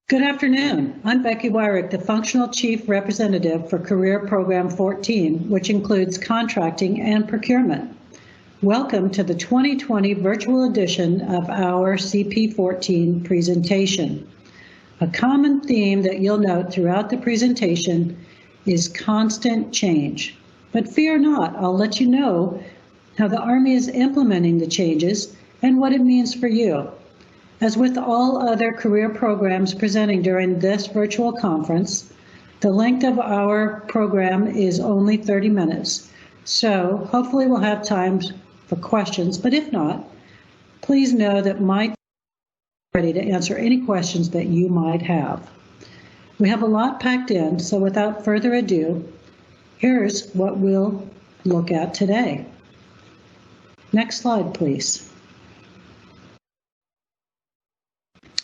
Good afternoon. I'm Becky Wyrick, the Functional Chief Representative for Career Program 14, which includes contracting and procurement. Welcome to the 2020 virtual edition of our CP14 presentation. A common theme that you'll note throughout the presentation is constant change. But fear not, I'll let you know how the Army is implementing the changes and what it means for you. As with all other career programs presenting during this virtual conference, the length of our program is only 30 minutes. So hopefully we'll have time for questions, but if not, please know that my team is ready to answer any questions that you might have. We have a lot packed in, so without further ado, here's what we'll look at today. Next slide, please.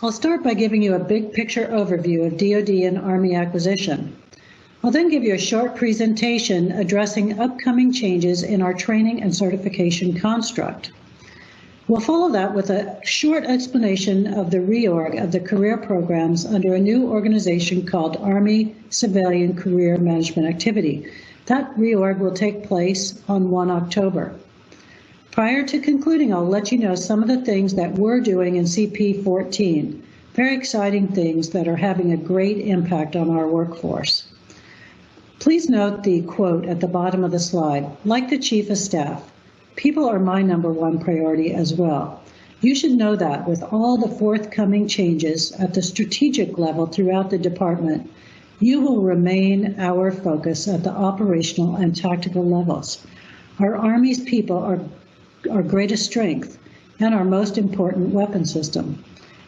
I'll start by giving you a big picture overview of DoD and Army acquisition. I'll then give you a short presentation addressing upcoming changes in our training and certification construct. We'll follow that with a short explanation of the reorg of the career programs under a new organization called Army Civilian Career Management Activity. That reorg will take place on 1 October. Prior to concluding, I'll let you know some of the things that we're doing in CP14, very exciting things that are having a great impact on our workforce. Please note the quote at the bottom of the slide. Like the Chief of Staff, people are my #1 priority as well. You should know that with all the forthcoming changes at the strategic level throughout the department, you will remain our focus at the operational and tactical levels. Our Army's people are our greatest strength and our most important weapon system.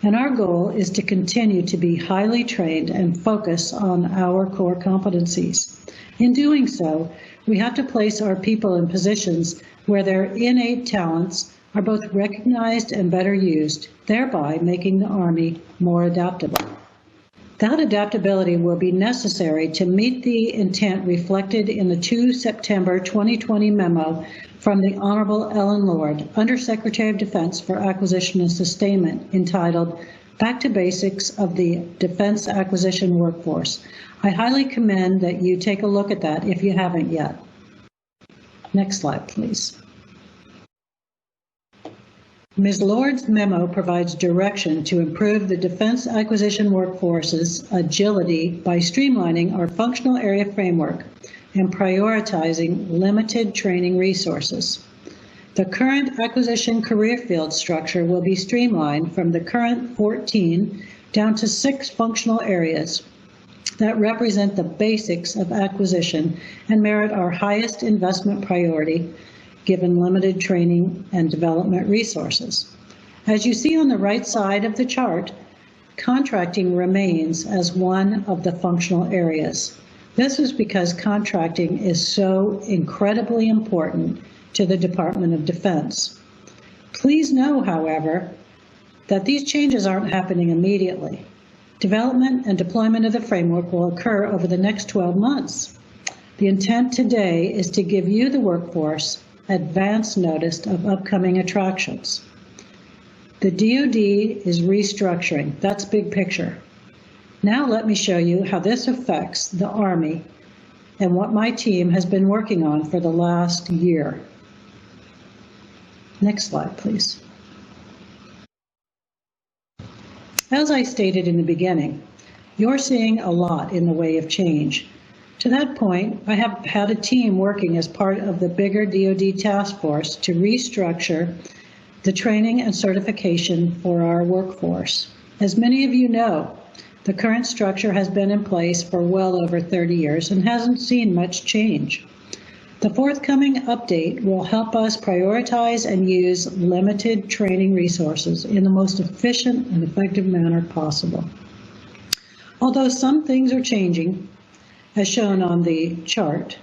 And our goal is to continue to be highly trained and focus on our core competencies. In doing so, we have to place our people in positions where their innate talents are both recognized and better used, thereby making the Army more adaptable. That adaptability will be necessary to meet the intent reflected in the 2 September 2020 memo from the Honorable Ellen Lord, Undersecretary of Defense for Acquisition and Sustainment, entitled Back to Basics of the Defense Acquisition Workforce. I highly commend that you take a look at that if you haven't yet. Next slide, please. Ms. Lord's memo provides direction to improve the defense acquisition workforce's agility by streamlining our functional area framework and prioritizing limited training resources. The current acquisition career field structure will be streamlined from the current 14 down to 6 functional areas that represent the basics of acquisition and merit our highest investment priority given limited training and development resources. As you see on the right side of the chart, contracting remains as one of the functional areas. This is because contracting is so incredibly important to the Department of Defense. Please know, however, that these changes aren't happening immediately. Development and deployment of the framework will occur over the next 12 months. The intent today is to give you, the workforce, advance notice of upcoming attractions. The DoD is restructuring. That's big picture. Now let me show you how this affects the Army and what my team has been working on for the last year. Next slide, please. As I stated in the beginning, you're seeing a lot in the way of change. To that point, I have had a team working as part of the bigger DoD task force to restructure the training and certification for our workforce. As many of you know, the current structure has been in place for well over 30 years and hasn't seen much change. The forthcoming update will help us prioritize and use limited training resources in the most efficient and effective manner possible. Although some things are changing, as shown on the chart,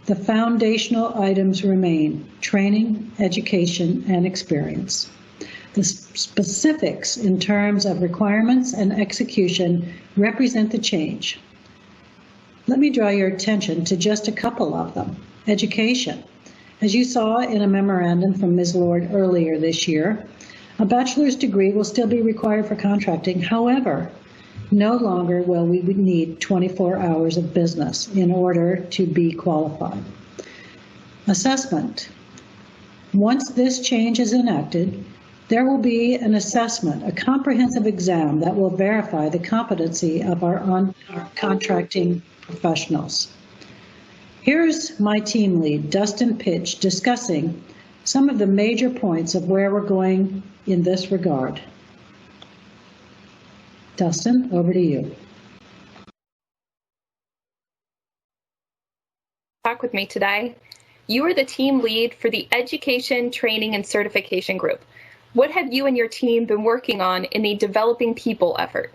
the foundational items remain: training, education, and experience. The specifics in terms of requirements and execution represent the change. Let me draw your attention to just a couple of them. Education. As you saw in a memorandum from Ms. Lord earlier this year, a bachelor's degree will still be required for contracting. However, No longer will we need 24 hours of business in order to be qualified. Assessment. Once this change is enacted, there will be an assessment, a comprehensive exam that will verify the competency of our contracting professionals. Here's my team lead, Dustin Pitch, discussing some of the major points of where we're going in this regard. Dustin, over to you. Talk with me today. You are the team lead for the Education, Training, and Certification Group. What have you and your team been working on in the Developing People effort?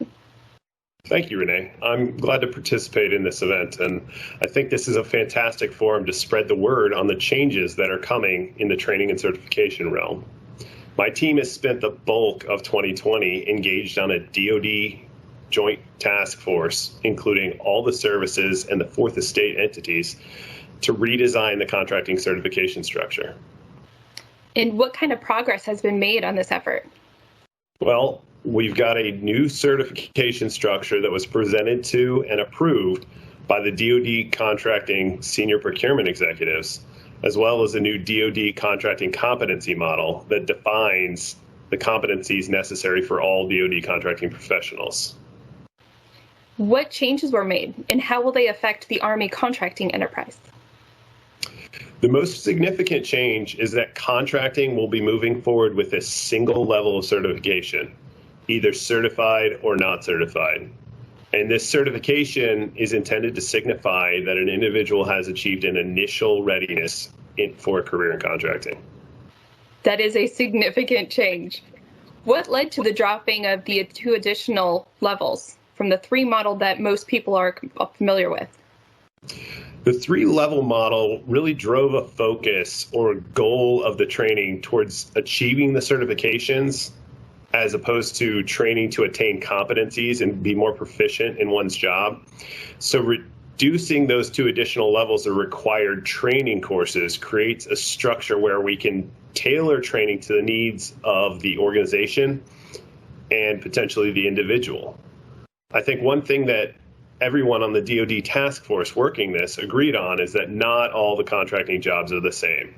Thank you, Renee. I'm glad to participate in this event, and I think this is a fantastic forum to spread the word on the changes that are coming in the training and certification realm. My team has spent the bulk of 2020 engaged on a DoD joint task force, including all the services and the fourth estate entities, to redesign the contracting certification structure. And what kind of progress has been made on this effort? Well, we've got a new certification structure that was presented to and approved by the DoD contracting senior procurement executives, as well as a new DoD contracting competency model that defines the competencies necessary for all DoD contracting professionals. What changes were made, and how will they affect the Army contracting enterprise? The most significant change is that contracting will be moving forward with a single level of certification, either certified or not certified. And this certification is intended to signify that an individual has achieved an initial readiness for a career in contracting. That is a significant change. What led to the dropping of the 2 additional levels from the 3 model that most people are familiar with? The 3-level model really drove a focus or goal of the training towards achieving the certifications as opposed to training to attain competencies and be more proficient in one's job. So reducing those 2 additional levels of required training courses creates a structure where we can tailor training to the needs of the organization and potentially the individual. I think one thing that everyone on the DoD task force working this agreed on is that not all the contracting jobs are the same.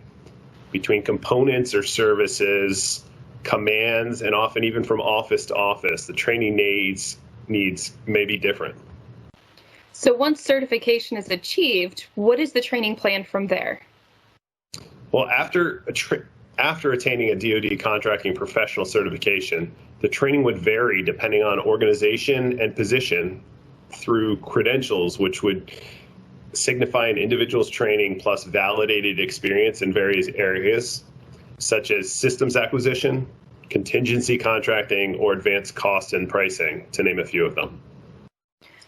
Between components or services, commands, and often even from office to office, the training needs may be different. So once certification is achieved, what is the training plan from there? Well, after attaining a DoD contracting professional certification, the training would vary depending on organization and position through credentials, which would signify an individual's training plus validated experience in various areas, such as systems acquisition, contingency contracting, or advanced cost and pricing, to name a few of them.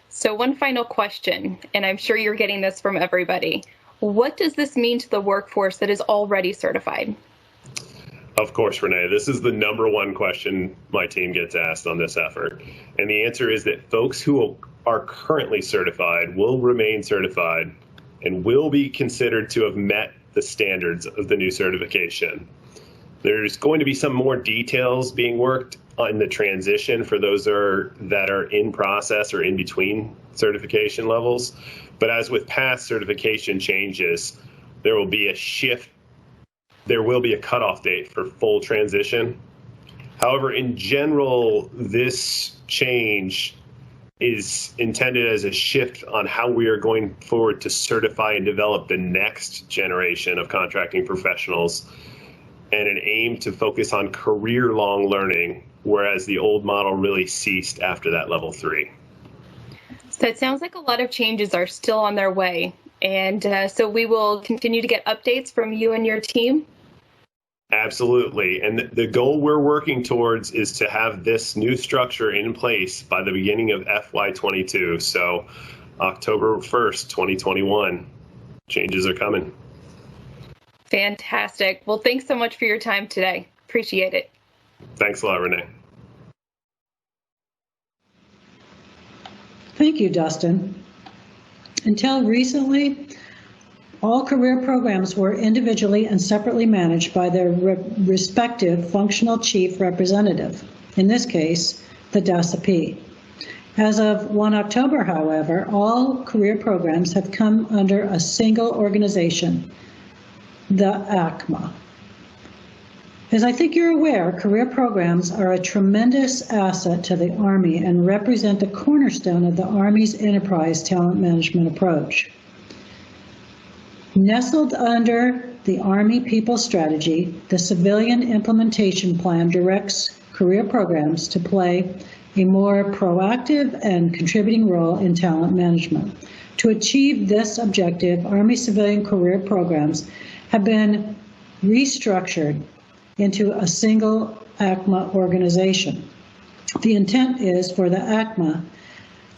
So one final question, and I'm sure you're getting this from everybody. What does this mean to the workforce that is already certified? Of course, Renee, this is the #1 question my team gets asked on this effort. And the answer is that folks who are currently certified will remain certified and will be considered to have met the standards of the new certification. There's going to be some more details being worked on the transition for those that are in process or in between certification levels. But as with past certification changes, there will be a shift. There will be a cutoff date for full transition. However, in general, this change is intended as a shift on how we are going forward to certify and develop the next generation of contracting professionals, and an aim to focus on career-long learning, whereas the old model really ceased after that level 3. So it sounds like a lot of changes are still on their way. And so we will continue to get updates from you and your team? Absolutely. And the goal we're working towards is to have this new structure in place by the beginning of FY22. So October 1st, 2021, changes are coming. Fantastic. Well, thanks so much for your time today. Appreciate it. Thanks a lot, Renee. Thank you, Dustin. Until recently, all career programs were individually and separately managed by their respective functional chief representative, in this case, the DASAP. As of 1 October, however, all career programs have come under a single organization, the ACMA. As I think you're aware, career programs are a tremendous asset to the Army and represent the cornerstone of the Army's enterprise talent management approach. Nestled under the Army People Strategy, the Civilian Implementation Plan directs career programs to play a more proactive and contributing role in talent management. To achieve this objective, Army civilian career programs have been restructured into a single ACMA organization. The intent is for the ACMA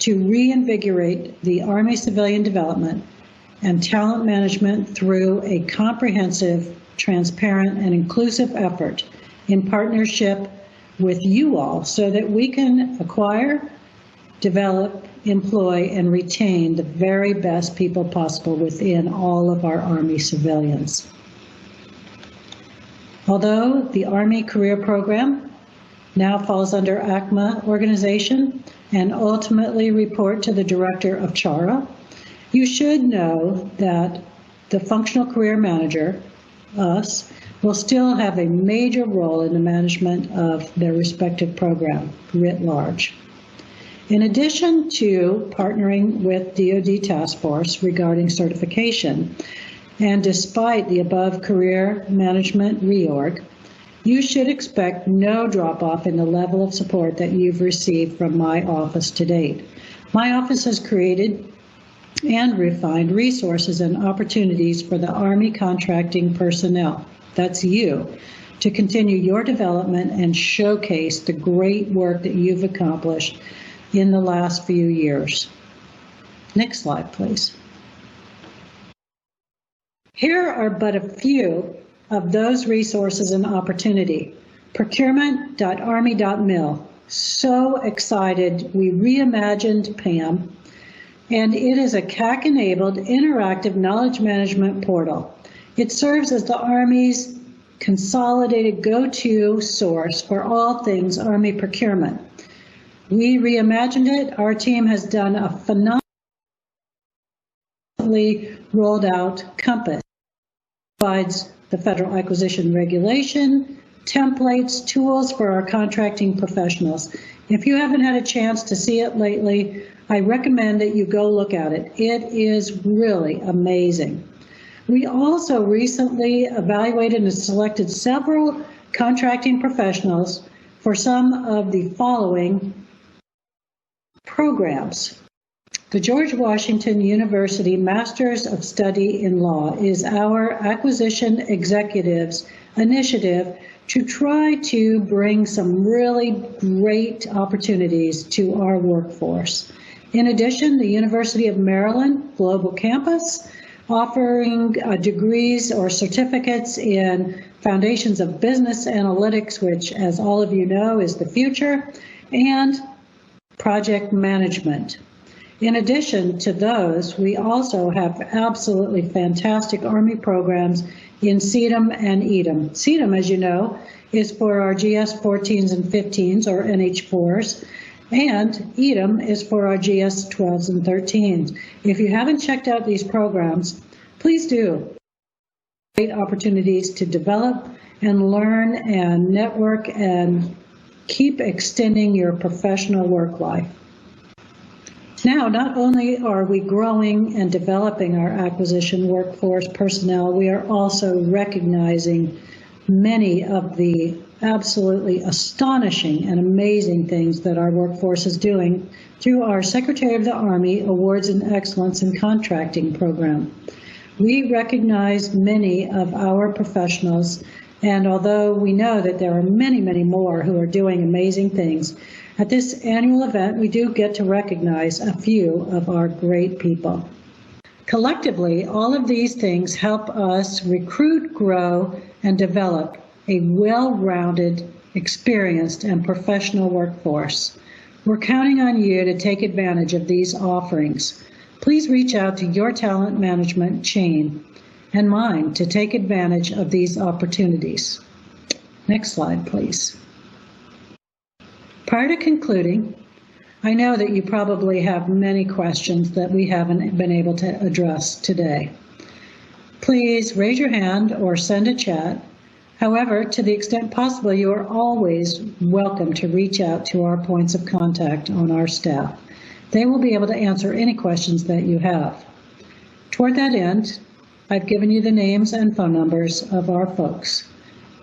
to reinvigorate the Army civilian development and talent management through a comprehensive, transparent, and inclusive effort in partnership with you all so that we can acquire, develop, employ, and retain the very best people possible within all of our Army civilians. Although the Army Career Program now falls under ACMA organization and ultimately report to the Director of CHARA, you should know that the Functional Career Manager, us, will still have a major role in the management of their respective program writ large. In addition to partnering with DoD Task Force regarding certification, and despite the above career management reorg, you should expect no drop-off in the level of support that you've received from my office to date. My office has created and refined resources and opportunities for the Army contracting personnel, that's you, to continue your development and showcase the great work that you've accomplished in the last few years. Next slide, please. Here are but a few of those resources and opportunity. Procurement.army.mil. So excited. We reimagined PAM, and it is a CAC-enabled interactive knowledge management portal. It serves as the Army's consolidated go-to source for all things Army procurement. We reimagined it. Our team has done a phenomenally rolled out Compass. Provides the Federal Acquisition Regulation, templates, tools for our contracting professionals. If you haven't had a chance to see it lately, I recommend that you go look at it. It is really amazing. We also recently evaluated and selected several contracting professionals for some of the following programs. The George Washington University Masters of Study in Law is our acquisition executives initiative to try to bring some really great opportunities to our workforce. In addition, the University of Maryland Global Campus offering degrees or certificates in Foundations of Business Analytics, which, as all of you know, is the future, and Project Management. In addition to those, we also have absolutely fantastic Army programs in CEDM and EDM. CEDM, as you know, is for our GS 14s and 15s, or NH4s, and EDM is for our GS 12s and 13s. If you haven't checked out these programs, please do. Great opportunities to develop and learn and network and keep extending your professional work life. Now, not only are we growing and developing our acquisition workforce personnel, we are also recognizing many of the absolutely astonishing and amazing things that our workforce is doing through our Secretary of the Army Awards and Excellence in Contracting program. We recognize many of our professionals, and although we know that there are many, many more who are doing amazing things, at this annual event, we do get to recognize a few of our great people. Collectively, all of these things help us recruit, grow, and develop a well-rounded, experienced, and professional workforce. We're counting on you to take advantage of these offerings. Please reach out to your talent management chain and mine to take advantage of these opportunities. Next slide, please. Prior to concluding, I know that you probably have many questions that we haven't been able to address today. Please raise your hand or send a chat. However, to the extent possible, you are always welcome to reach out to our points of contact on our staff. They will be able to answer any questions that you have. Toward that end, I've given you the names and phone numbers of our folks.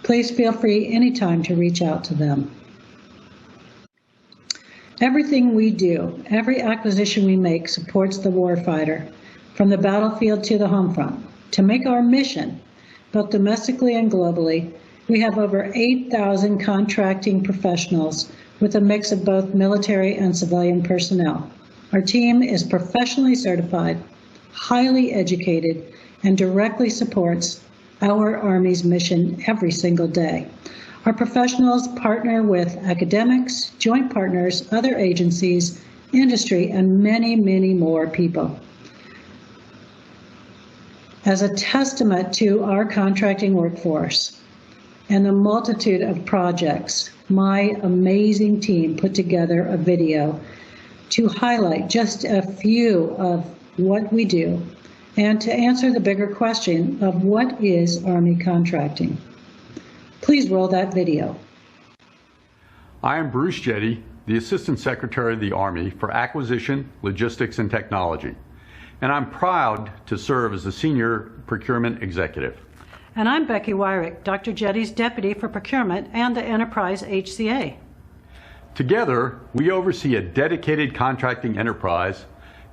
Please feel free anytime to reach out to them. Everything we do, every acquisition we make supports the warfighter, from the battlefield to the home front. To make our mission, both domestically and globally, we have over 8,000 contracting professionals with a mix of both military and civilian personnel. Our team is professionally certified, highly educated, and directly supports our Army's mission every single day. Our professionals partner with academics, joint partners, other agencies, industry, and many, many more people. As a testament to our contracting workforce and the multitude of projects, my amazing team put together a video to highlight just a few of what we do and to answer the bigger question of what is Army contracting. Please roll that video. I am Bruce Jetty, the Assistant Secretary of the Army for Acquisition, Logistics, and Technology, and I'm proud to serve as the Senior Procurement Executive. And I'm Becky Wyrick, Dr. Jetty's Deputy for Procurement and the Enterprise HCA. Together, we oversee a dedicated contracting enterprise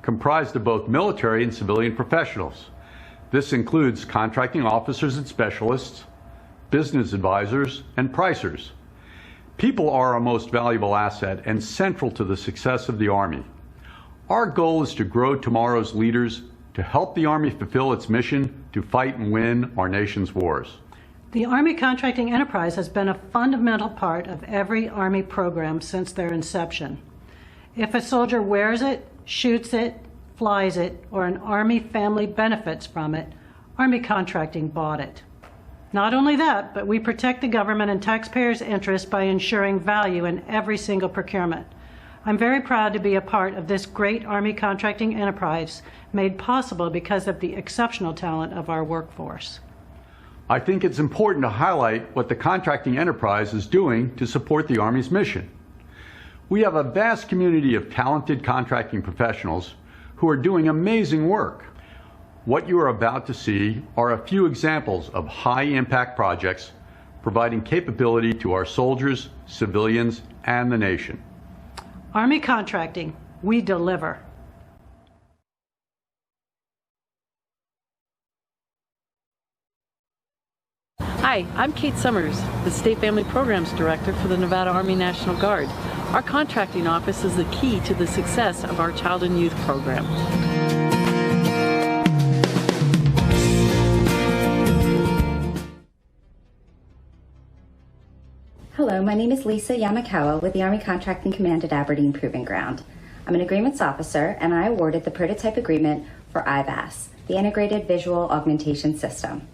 comprised of both military and civilian professionals. This includes contracting officers and specialists, business advisors, and pricers. People are our most valuable asset and central to the success of the Army. Our goal is to grow tomorrow's leaders to help the Army fulfill its mission to fight and win our nation's wars. The Army Contracting Enterprise has been a fundamental part of every Army program since their inception. If a soldier wears it, shoots it, flies it, or an Army family benefits from it, Army Contracting bought it. Not only that, but we protect the government and taxpayers' interests by ensuring value in every single procurement. I'm very proud to be a part of this great Army contracting enterprise made possible because of the exceptional talent of our workforce. I think it's important to highlight what the contracting enterprise is doing to support the Army's mission. We have a vast community of talented contracting professionals who are doing amazing work. What you are about to see are a few examples of high-impact projects providing capability to our soldiers, civilians, and the nation. Army Contracting, we deliver. Hi, I'm Kate Summers, the State Family Programs Director for the Nevada Army National Guard. Our contracting office is the key to the success of our Child and Youth program. Hello, my name is Lisa Yamakawa with the Army Contracting Command at Aberdeen Proving Ground. I'm an agreements officer, and I awarded the prototype agreement for IVAS, the Integrated Visual Augmentation System.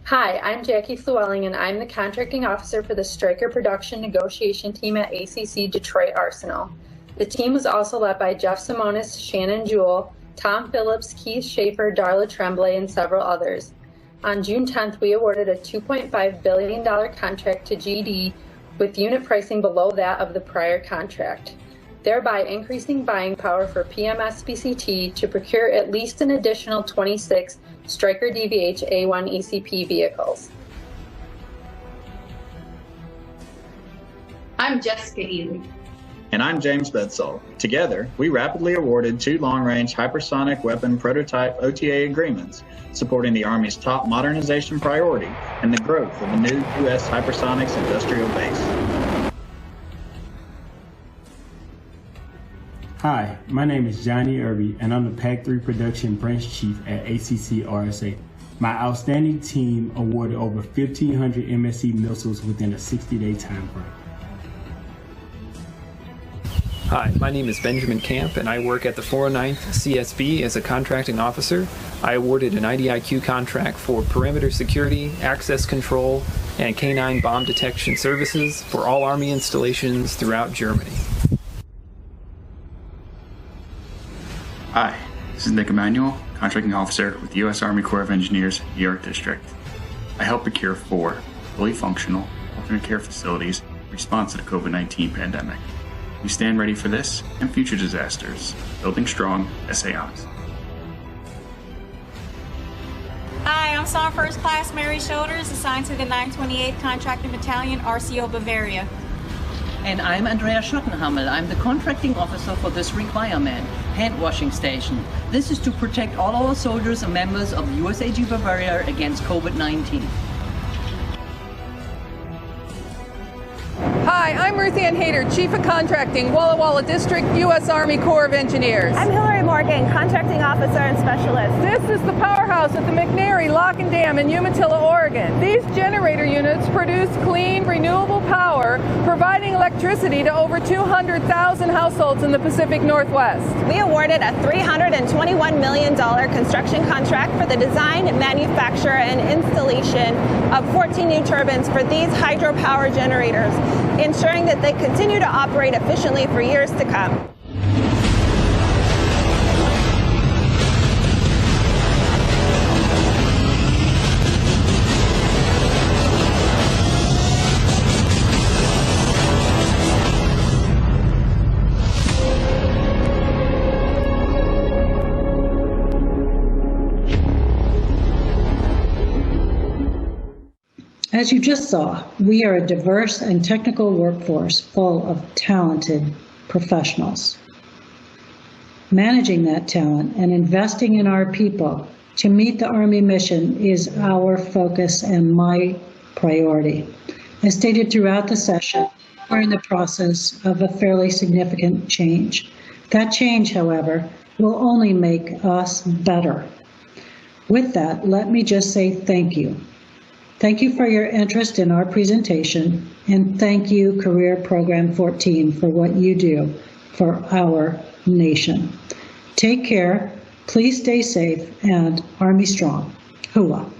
Hi, I'm Jackie Llewellyn, and I'm the contracting officer for the Stryker production negotiation team at ACC Detroit Arsenal. The team was also led by Jeff Simonis, Shannon Jewell, Tom Phillips, Keith Schaefer, Darla Tremblay, and several others. On June 10th, we awarded a $2.5 billion contract to GD with unit pricing below that of the prior contract, thereby increasing buying power for PMSPCT to procure at least an additional 26 Stryker DVH A1 ECP vehicles. I'm Jessica Ely. And I'm James Bedsall. Together, we rapidly awarded 2 long-range hypersonic weapon prototype OTA agreements, supporting the Army's top modernization priority and the growth of a new U.S. hypersonics industrial base. Hi, my name is Johnny Irby, and I'm the PAC-3 Production Branch Chief at ACC RSA. My outstanding team awarded over 1,500 MSE missiles within a 60-day time frame. Hi, my name is Benjamin Camp, and I work at the 409th CSB as a contracting officer. I awarded an IDIQ contract for perimeter security, access control, and canine bomb detection services for all Army installations throughout Germany. Hi, this is Nick Emanuel, Contracting Officer with the U.S. Army Corps of Engineers, New York District. I help procure 4 fully functional alternate care facilities in response to the COVID-19 pandemic. We stand ready for this and future disasters, building strong SAIs. Hi, I'm Sergeant First Class Mary Shoulders, assigned to the 928th Contracting Battalion, RCO Bavaria. And I'm Andrea Schottenhammel. I'm the contracting officer for this requirement, hand washing station. This is to protect all our soldiers and members of the USAG Bavaria against COVID-19. Hi, I'm Ruth Ann Hayter, Chief of Contracting, Walla Walla District, U.S. Army Corps of Engineers. I'm Hillary Morgan, Contracting Officer and Specialist. This is the powerhouse at the McNary Lock and Dam in Umatilla, Oregon. These generator units produce clean, renewable power, providing electricity to over 200,000 households in the Pacific Northwest. We awarded a $321 million construction contract for the design, manufacture, and installation of 14 new turbines for these hydropower generators, ensuring that they continue to operate efficiently for years to come. As you just saw, we are a diverse and technical workforce full of talented professionals. Managing that talent and investing in our people to meet the Army mission is our focus and my priority. As stated throughout the session, we're in the process of a fairly significant change. That change, however, will only make us better. With that, let me just say thank you. Thank you for your interest in our presentation, and thank you, Career Program 14, for what you do for our nation. Take care, please stay safe, and Army Strong. Hooah.